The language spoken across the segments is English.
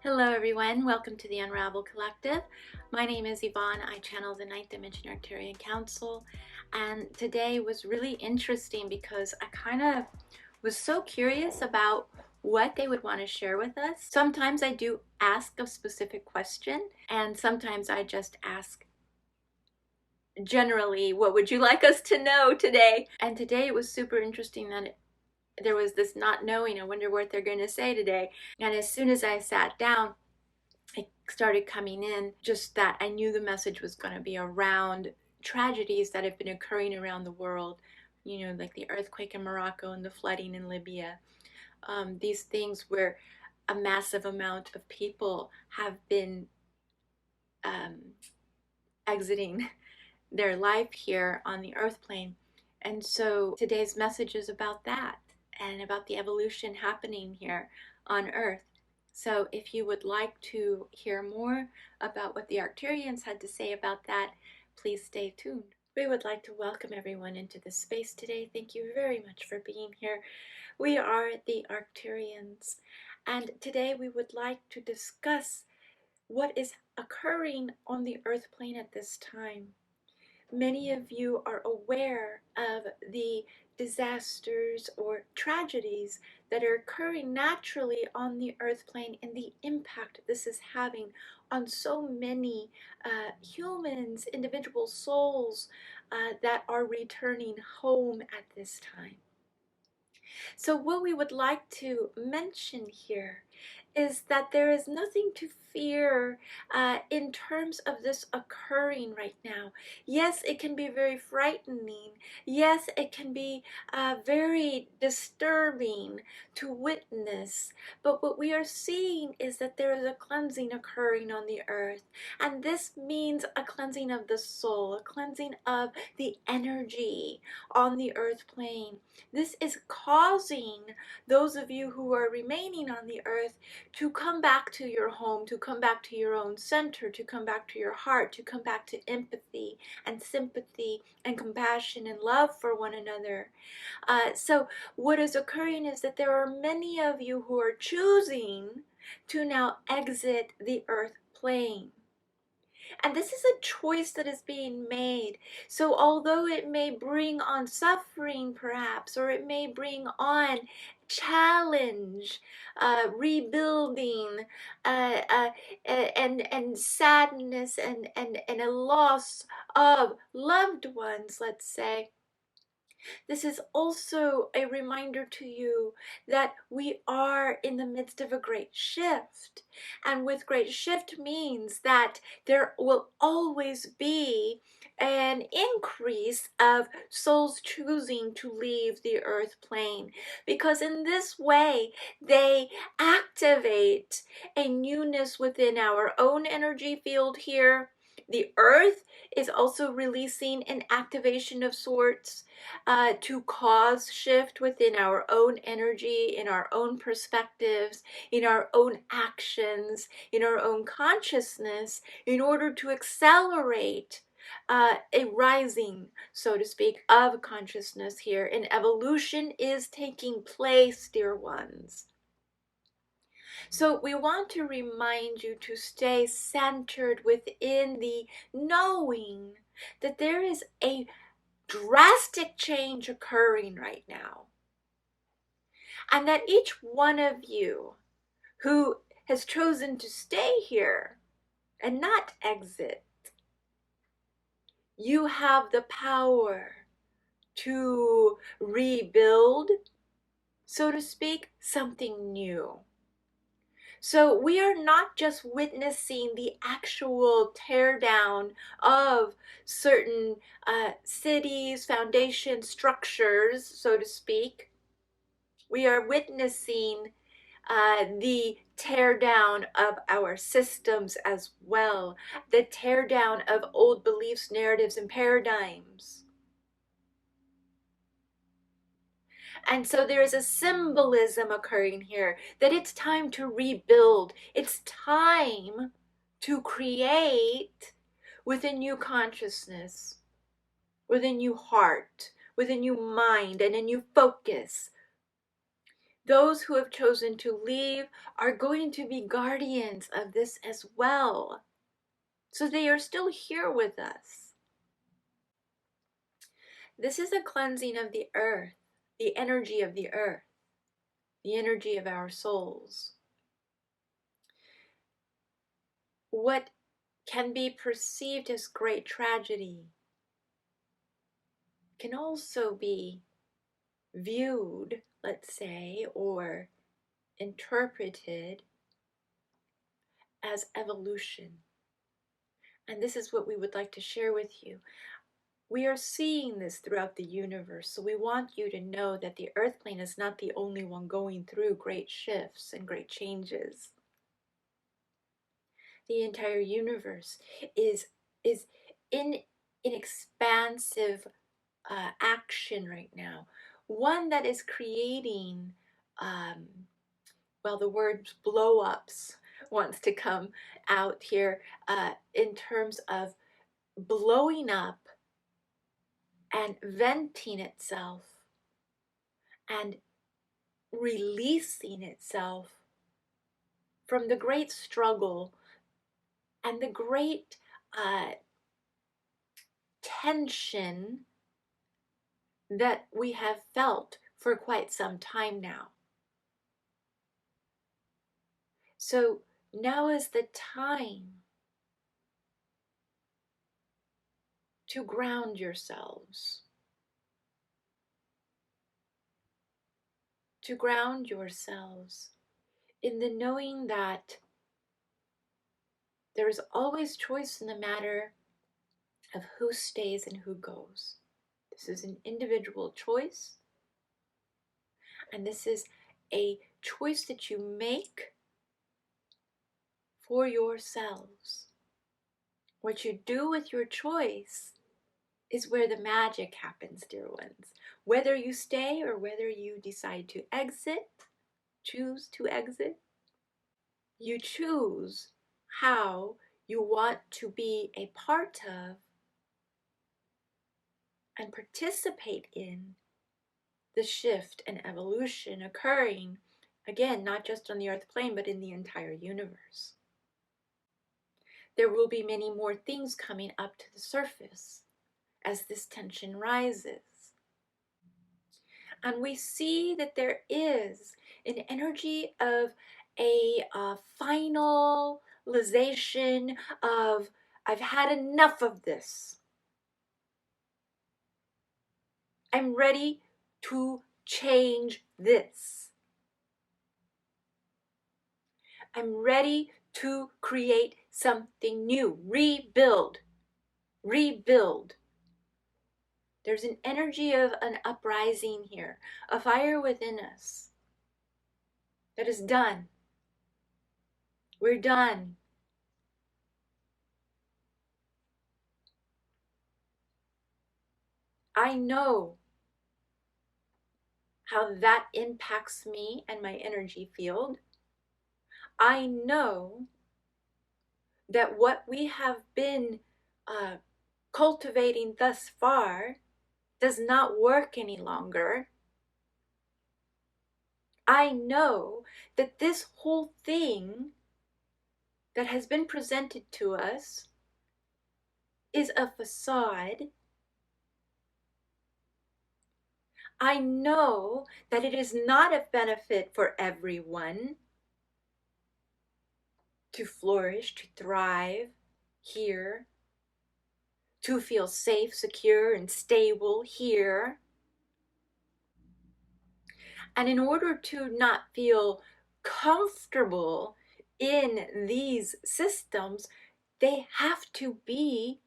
Hello everyone, welcome to the Unravel Collective. My name is Yvonne. I channel the Ninth Dimension Arcturian Council, and today was really interesting because I kind of was so curious about what they would want to share with us. Sometimes I do ask a specific question, and sometimes I just ask generally, what would you like us to know today? And today it was super interesting that there was this not knowing. I wonder what they're going to say today. And as soon as I sat down, it started coming in, just that I knew the message was going to be around tragedies that have been occurring around the world, like the earthquake in Morocco and the flooding in Libya. These things where a massive amount of people have been um, exiting their life here on the earth plane. And so today's message is about that and about the evolution happening here on earth. So if you would like to hear more about what the Arcturians had to say about that, please stay tuned. We would like to welcome everyone into this space today. Thank you very much for being here. We are the Arcturians, and today we would like to discuss what is occurring on the earth plane at this time. Many of you are aware of the disasters or tragedies that are occurring naturally on the earth plane and the impact this is having on so many humans, individual souls that are returning home at this time. So what we would like to mention here is that there is nothing to fear in terms of this occurring right now. Yes, it can be very frightening. Yes, it can be very disturbing to witness. But what we are seeing is that there is a cleansing occurring on the earth. And this means a cleansing of the soul, a cleansing of the energy on the earth plane. This is causing those of you who are remaining on the earth to come back to your home, to come back to your own center, to come back to your heart, to come back to empathy and sympathy and compassion and love for one another. So what is occurring is that there are many of you who are choosing to now exit the earth plane. And this is a choice that is being made. So although it may bring on suffering perhaps, or it may bring on challenge, rebuilding, and sadness and a loss of loved ones, let's say, this is also a reminder to you that we are in the midst of a great shift. And with great shift means that there will always be an increase of souls choosing to leave the earth plane. Because in this way, they activate a newness within our own energy field here. The earth is also releasing an activation of sorts to cause shift within our own energy, in our own perspectives, in our own actions, in our own consciousness, in order to accelerate a rising, so to speak, of consciousness here. And evolution is taking place, dear ones. So we want to remind you to stay centered within the knowing that there is a drastic change occurring right now. And that each one of you who has chosen to stay here and not exit, you have the power to rebuild, so to speak, something new. So we are not just witnessing the actual tear down of certain cities, foundation structures, so to speak. We are witnessing the tear down of our systems as well, the tear down of old beliefs, narratives, and paradigms. And so there is a symbolism occurring here that it's time to rebuild. It's time to create with a new consciousness, with a new heart, with a new mind, and a new focus. Those who have chosen to leave are going to be guardians of this as well. So they are still here with us. This is a cleansing of the earth, the energy of the earth, the energy of our souls. What can be perceived as great tragedy can also be viewed, let's say, or interpreted as evolution. And this is what we would like to share with you. We are seeing this throughout the universe, so we want you to know that the earth plane is not the only one going through great shifts and great changes. The entire universe is in an expansive action right now, one that is creating, well, the word blow ups wants to come out here in terms of blowing up and venting itself and releasing itself from the great struggle and the great tension that we have felt for quite some time now. So now is the time to ground yourselves, to ground yourselves in the knowing that there is always choice in the matter of who stays and who goes. This is an individual choice, and this is a choice that you make for yourselves. What you do with your choice is where the magic happens, dear ones. Whether you stay or whether you decide to exit, choose to exit, you choose how you want to be a part of and participate in the shift and evolution occurring, again, not just on the earth plane, but in the entire universe. There will be many more things coming up to the surface as this tension rises. And we see that there is an energy of a finalization of, I've had enough of this. I'm ready to change this. I'm ready to create something new, rebuild. There's an energy of an uprising here, a fire within us that is done. We're done. I know how that impacts me and my energy field. I know that what we have been cultivating thus far does not work any longer. I know that this whole thing that has been presented to us is a facade. I know that it is not a benefit for everyone to flourish, to thrive here, to feel safe, secure, and stable here. And in order to not feel comfortable in these systems, they have to be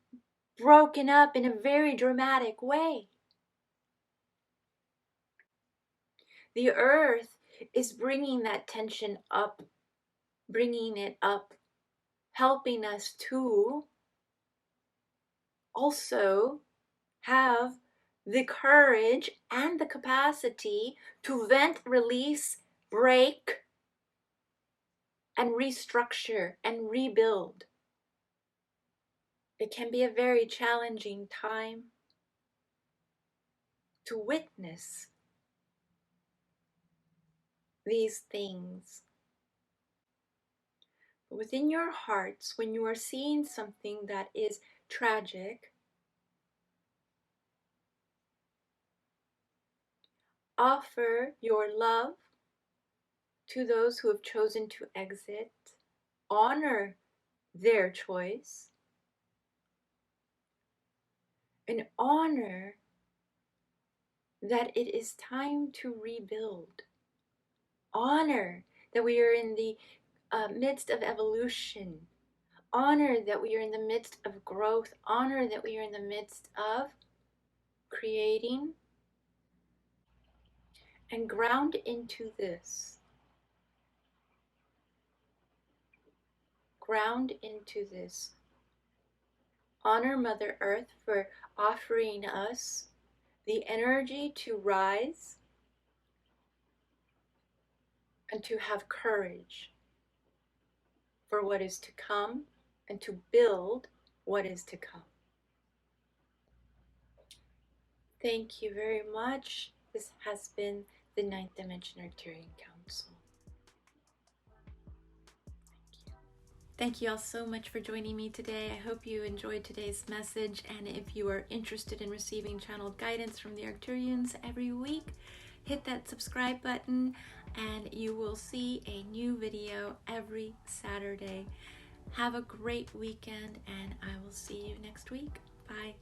broken up in a very dramatic way. The earth is bringing that tension up, bringing it up, helping us to also have the courage and the capacity to vent, release, break, and restructure and rebuild. It can be a very challenging time to witness these things. But within your hearts, when you are seeing something that is tragic, offer your love to those who have chosen to exit. Honor their choice. And honor that it is time to rebuild. Honor that we are in the midst of evolution. Honor that we are in the midst of growth. Honor that we are in the midst of creating. And ground into this. Ground into this. Honor Mother Earth for offering us the energy to rise and to have courage for what is to come and to build what is to come. Thank you very much. This has been the Ninth Dimension Arcturian Council. Thank you all so much for joining me today. I hope you enjoyed today's message, and if you are interested in receiving channeled guidance from the Arcturians every week, hit that subscribe button and you will see a new video every Saturday. Have a great weekend, and I will see you next week. Bye.